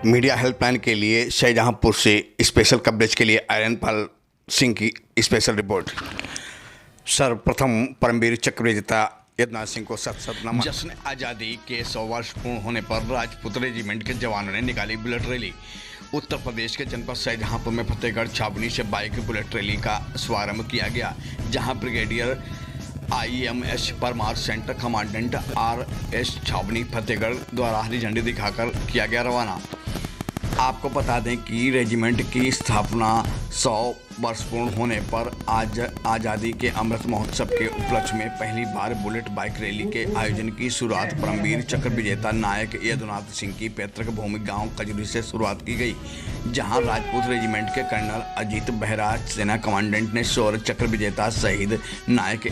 Media helpline के लिए शाहजहांपुर से स्पेशल कवरेज के लिए आर्यनपाल सिंह की स्पेशल रिपोर्ट। सर्वप्रथम परमवीर चक्र विजेता यदनाथ सिंह को सत सत नमन। जश्न आज़ादी के 100 वर्ष पूर्ण होने पर राजपूत रेजिमेंट के जवानों ने निकाली बुलेट रैली। उत्तर प्रदेश के जनपद शाहजहांपुर में फतेहगढ़ छावनी से बाइक बुलेट रैली का शुभारंभ किया गया, जहां brigadier IMS Parmar centre commandant RS छावनी फतेहगढ़ द्वारा हरी झंडी दिखाकर किया गया रवाना। आपको बता दें कि रेजिमेंट की स्थापना 100 वर्ष पूर्ण होने पर आज आज़ादी के अमृत महोत्सव के उपलक्ष्य में पहली बार बुलेट बाइक रैली के आयोजन की शुरुआत परमवीर चक्र विजेता नायक यदुनाथ सिंह की पैतृक भूमि गांव कजरी से शुरुआत की गई, जहां राजपूत रेजिमेंट के कर्नल अजीत बेहरा सेना कमांडेंट ने शौर्य चक्र विजेता शहीद नायक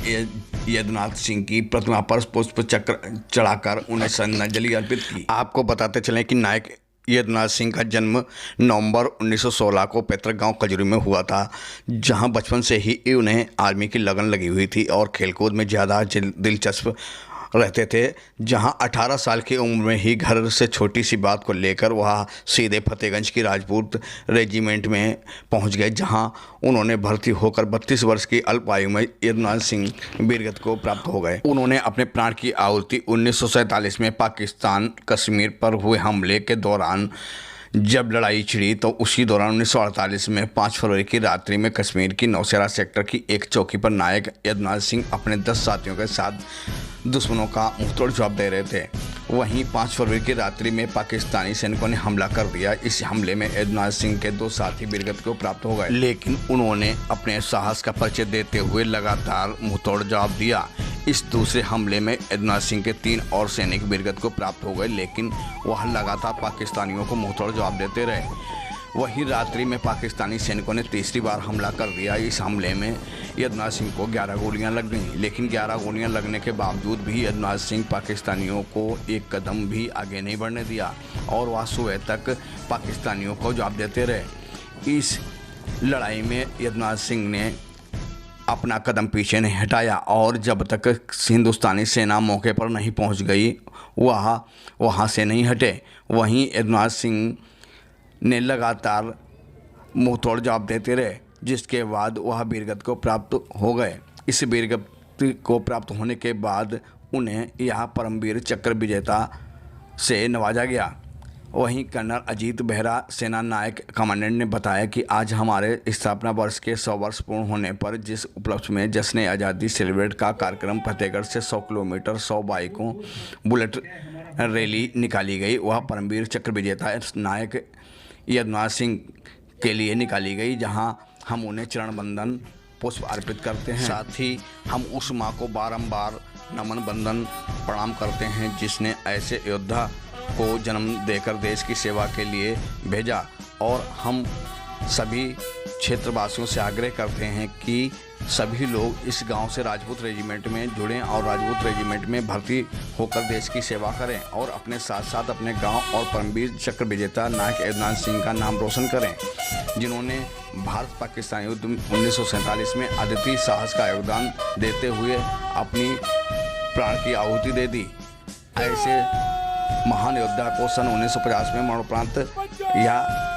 यदुनाथ सिंह की प्रतिमा पर पुष्प चक्र चढ़ाकर उन्हें श्रद्धांजलि अर्पित की। आपको बताते चलें कि नायक यदुनाथ सिंह का जन्म नवंबर 1916 को पैतृक गांव कजरी में हुआ था, जहां बचपन से ही उन्हें आर्मी की लगन लगी हुई थी और खेलकूद में ज़्यादा दिलचस्प रहते थे। जहां 18 साल की उम्र में ही घर से छोटी सी बात को लेकर वह सीधे फतेहगंज की राजपूत रेजिमेंट में पहुंच गए, जहां उन्होंने भर्ती होकर 32 वर्ष की अल्प आयु में यदुनाथ सिंह वीरगति को प्राप्त हो गए। उन्होंने अपने प्राण की आहुति 1947 में पाकिस्तान कश्मीर पर हुए हमले के दौरान जब लड़ाई छिड़ी, तो उसी दौरान 1948 में 5 फरवरी की रात्रि में कश्मीर की नौशेरा सेक्टर की एक चौकी पर नायक यदुनाथ सिंह अपने 10 साथियों के साथ दुश्मनों का मुंहतोड़ जवाब दे रहे थे। वहीं 5 फरवरी की रात्रि में पाकिस्तानी सैनिकों ने हमला कर दिया। इस हमले में यदुनाथ सिंह के 2 साथी वीरगति को प्राप्त हो गए, लेकिन उन्होंने अपने साहस का परिचय देते हुए लगातार मुंहतोड़ जवाब दिया। इस दूसरे हमले में यदुनाथ सिंह के 3 और सैनिक वीरगति को प्राप्त हो गए, लेकिन वह लगातार पाकिस्तानियों को मुंहतोड़ जवाब देते रहे। वहीं रात्रि में पाकिस्तानी सैनिकों ने तीसरी बार हमला कर दिया। इस हमले में यदुनाथ सिंह को 11 गोलियां लग गईं, लेकिन 11 गोलियां लगने के बावजूद भी यदुनाथ सिंह पाकिस्तानियों को एक कदम भी आगे नहीं बढ़ने दिया और वह सुबह तक पाकिस्तानियों को जवाब देते रहे। इस लड़ाई में यदुनाथ सिंह ने अपना कदम पीछे नहीं हटाया और जब तक हिंदुस्तानी सेना मौके पर नहीं पहुंच गई वह वहां से नहीं हटे। वहीं यदुनाथ सिंह ने लगातार मुंहतोड़ जवाब देते रहे, जिसके बाद वह वीरगति को प्राप्त हो गए। इस वीरगति को प्राप्त होने के बाद उन्हें यह परमवीर चक्र विजेता से नवाजा गया। वहीं कर्नल अजीत बेहरा सेना नायक कमांडेंट ने बताया कि आज हमारे स्थापना वर्ष के 100 वर्ष पूर्ण होने पर जिस उपलक्ष्य में जश्न आज़ादी सेलिब्रेट का कार्यक्रम फतेहगढ़ से 100 किलोमीटर 100 बाइकों बुलेट रैली निकाली गई, वह परमवीर चक्र विजेता नायक यदुनाथ सिंह के लिए निकाली गई, जहां हम उन्हें चरण बंदन पुष्प अर्पित करते हैं। साथ ही हम उस माँ को बारंबार नमन बंदन प्रणाम करते हैं जिसने ऐसे योद्धा को जन्म देकर देश की सेवा के लिए भेजा। और हम सभी क्षेत्रवासियों से आग्रह करते हैं कि सभी लोग इस गांव से राजपूत रेजिमेंट में जुड़ें और राजपूत रेजिमेंट में भर्ती होकर देश की सेवा करें और अपने साथ साथ अपने गांव और परमवीर चक्र विजेता नायक यदुनाथ सिंह का नाम रोशन करें, जिन्होंने भारत पाकिस्तान युद्ध 1947 में अद्वितीय साहस का योगदान देते हुए अपनी प्राण की आहुति दे दी। ऐसे महान योद्धा को सन 1950 में मरणोपरांत यह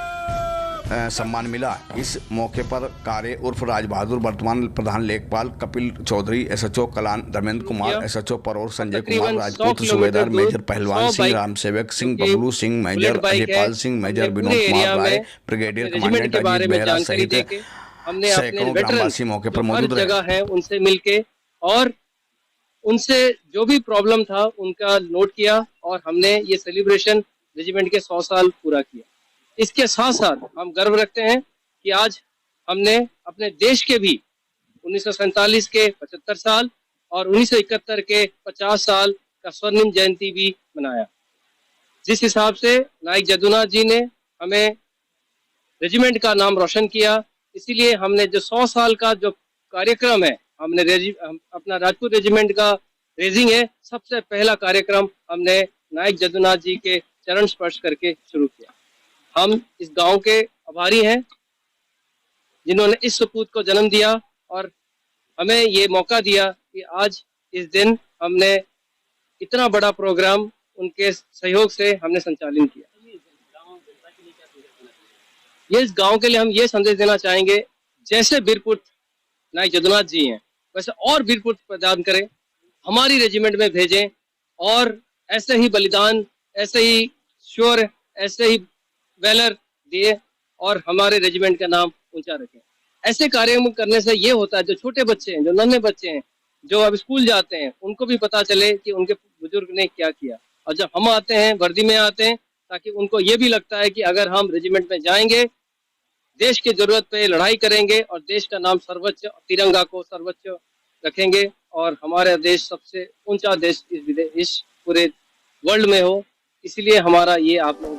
सम्मान मिला। इस मौके पर कार्य उर्फ राज बहादुर, वर्तमान प्रधान लेखपाल कपिल चौधरी, SHO कलान धर्मेंद्र कुमार, SHO परोर संजय कुमार राजपूत, सूबेदार मेजर पहलवान Singh, Ram Sevak Singh, Bablu Singh, major Ajaypal Singh, major Vinod Kumar Rai, brigadier commandant Ajit Behera सहित सैकड़ों ग्रामवासी मौके पर मौजूद रहे। उनसे मिलके और उनसे जो भी प्रॉब्लम था उनका नोट किया और हमने ये सेलिब्रेशन रेजिमेंट के 100 साल पूरा किया। इसके साथ साथ हम गर्व रखते हैं कि आज हमने अपने देश के भी 1947 के 75 साल और 1971 के 50 साल का स्वर्णिम जयंती भी मनाया। जिस हिसाब से नायक यदुनाथ जी ने हमें रेजिमेंट का नाम रोशन किया, इसीलिए हमने जो 100 साल का जो कार्यक्रम है, हमने अपना राजपूत रेजिमेंट का रेजिंग है, सबसे पहला कार्यक्रम हमने नायक यदुनाथ जी के चरण स्पर्श करके शुरू किया। हम इस गांव के आभारी हैं जिन्होंने इस सपूत को जन्म दिया और हमें ये मौका दिया कि आज इस दिन हमने इतना बड़ा प्रोग्राम उनके सहयोग से हमने संचालन किया। ये इस गांव के लिए हम ये संदेश देना चाहेंगे, जैसे वीरपुत्र नायक जदुनाथ जी हैं वैसे और वीरपुत्र प्रदान करें, हमारी रेजिमेंट में भेजें और ऐसे ही बलिदान, ऐसे ही शौर्य, ऐसे ही वैलर दिए और हमारे रेजिमेंट का नाम ऊंचा रखें। ऐसे कार्य करने से ये होता है, जो छोटे बच्चे हैं, जो नन्हे बच्चे हैं, जो अब स्कूल जाते हैं, उनको भी पता चले कि उनके बुजुर्ग ने क्या किया। और जब हम आते हैं, वर्दी में आते हैं, ताकि उनको ये भी लगता है कि अगर हम रेजिमेंट में जाएंगे, देश की जरूरत पे लड़ाई करेंगे और देश का नाम सर्वोच्च, तिरंगा को सर्वोच्च रखेंगे और हमारा देश सबसे ऊंचा देश इस पूरे वर्ल्ड में हो। इसलिए हमारा ये आप लोगों